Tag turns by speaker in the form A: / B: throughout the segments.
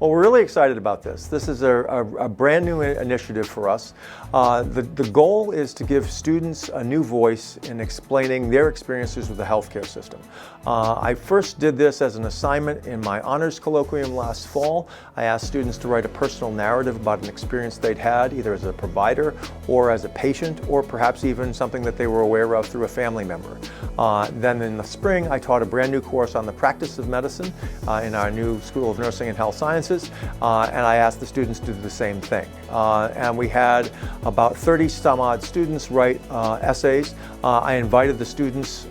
A: Well, we're really excited about this. This is a brand new initiative for us. The goal is to give students a new voice in explaining their experiences with the healthcare system. I first did this as an assignment in my honors colloquium last fall. I asked students to write a personal narrative about an experience they'd had, either as a provider or as a patient, or perhaps even something that they were aware of through a family member. Then in the spring, I taught a brand new course on the practice of medicine in our new School of Nursing and Health Sciences, and I asked the students to do the same thing. And we had about 30 some odd students write essays. I invited the students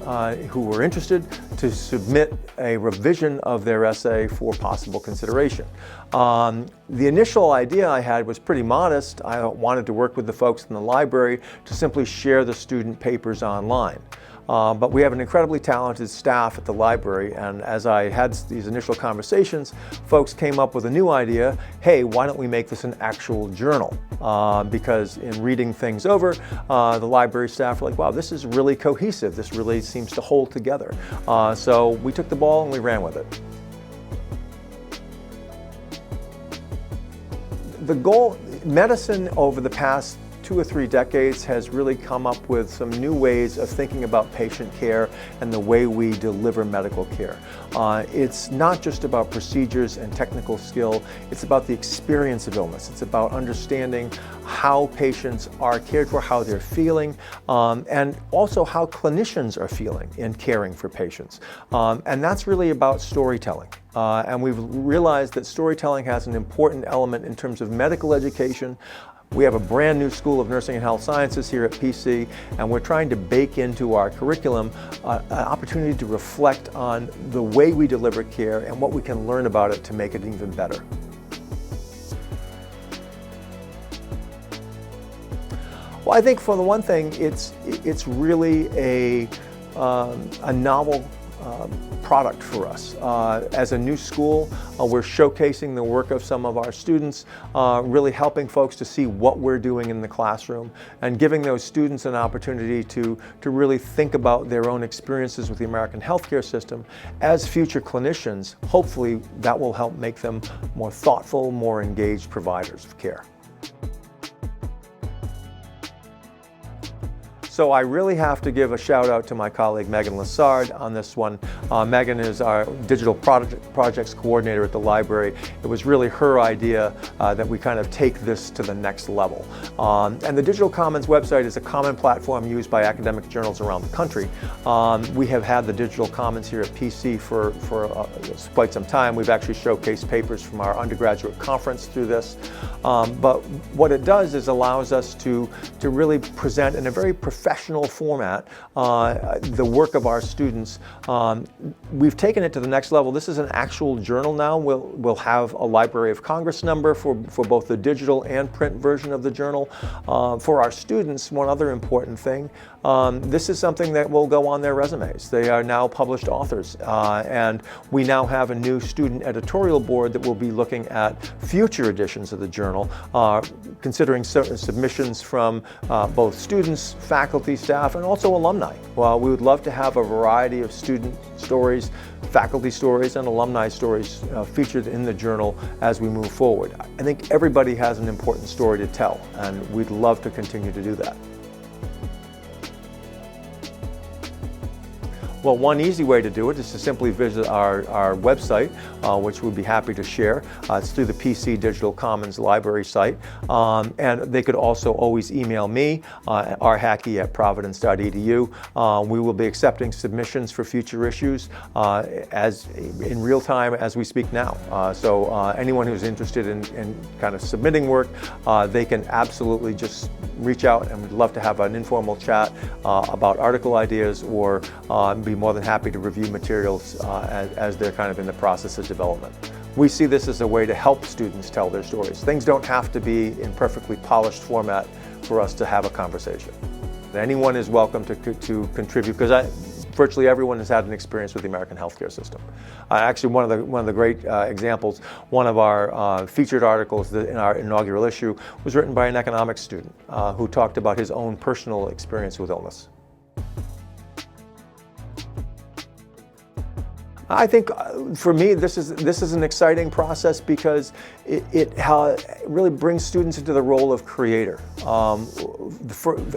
A: who were interested to submit a revision of their essay for possible consideration. The initial idea I had was pretty modest. I wanted to work with the folks in the library to simply share the student papers online. But we have an incredibly talented staff at the library, and as I had these initial conversations, folks came up with a new idea. Hey, why don't we make this an actual journal? Because in reading things over, the library staff were like, wow, this is really cohesive. This really seems to hold together. So we took the ball and we ran with it. The goal, medicine over the past 2 or 3 decades has really come up with some new ways of thinking about patient care and the way we deliver medical care. It's not just about procedures and technical skill, it's about the experience of illness. It's about understanding how patients are cared for, how they're feeling, and also how clinicians are feeling in caring for patients. And that's really about storytelling. And we've realized that storytelling has an important element in terms of medical education. We have a brand new School of Nursing and Health Sciences here at PC, and we're trying to bake into our curriculum an opportunity to reflect on the way we deliver care and what we can learn about it to make it even better. Well, I think for the one thing, it's really a novel product for us. As a new school, we're showcasing the work of some of our students, really helping folks to see what we're doing in the classroom and giving those students an opportunity to really think about their own experiences with the American healthcare system. As future clinicians, hopefully that will help make them more thoughtful, more engaged providers of care. So I really have to give a shout out to my colleague Megan Lessard on this one. Megan is our digital projects coordinator at the library. It was really her idea that we kind of take this to the next level. And the Digital Commons website is a common platform used by academic journals around the country. We have had the Digital Commons here at PC for quite some time. We've actually showcased papers from our undergraduate conference through this. But what it does is allows us to really present in a very professional format the work of our students. We've taken it to the next level. This is an actual journal now. We'll have a Library of Congress number for both the digital and print version of the journal. For our students, one other important thing, this is something that will go on their resumes. They are now published authors, and we now have a new student editorial board that will be looking at future editions of the journal, considering certain submissions from both students, faculty, staff, and also alumni. Well, we would love to have a variety of student stories, faculty stories, and alumni stories featured in the journal as we move forward. I think everybody has an important story to tell, and we'd love to continue to do that. Well, one easy way to do it is to simply visit our website, which we'd be happy to share. It's through the PC Digital Commons library site. And they could also always email me, rhackey@providence.edu. We will be accepting submissions for future issues as in real time as we speak now. So anyone who's interested in kind of submitting work, they can absolutely just reach out, and we'd love to have an informal chat about article ideas, or be more than happy to review materials as they're kind of in the process of development. We see this as a way to help students tell their stories. Things don't have to be in perfectly polished format for us to have a conversation. Anyone is welcome to contribute, because virtually everyone has had an experience with the American healthcare system. Actually, one of the great examples, one of our featured articles in our inaugural issue was written by an economics student who talked about his own personal experience with illness. I think for me, this is an exciting process because it really brings students into the role of creator.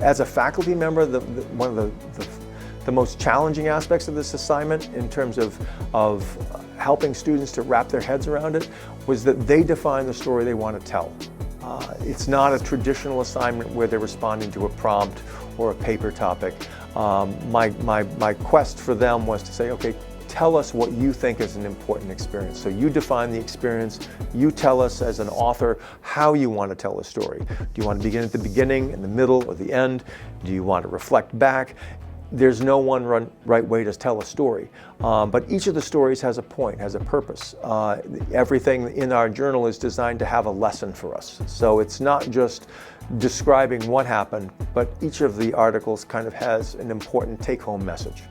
A: As a faculty member, one of the most challenging aspects of this assignment in terms of helping students to wrap their heads around it was that they define the story they want to tell. It's not a traditional assignment where they're responding to a prompt or a paper topic. My quest for them was to say, okay, tell us what you think is an important experience. So you define the experience, you tell us as an author how you want to tell a story. Do you want to begin at the beginning, in the middle, or the end? Do you want to reflect back? There's no one right way to tell a story, but each of the stories has a point, has a purpose. Everything in our journal is designed to have a lesson for us. So it's not just describing what happened, but each of the articles kind of has an important take-home message.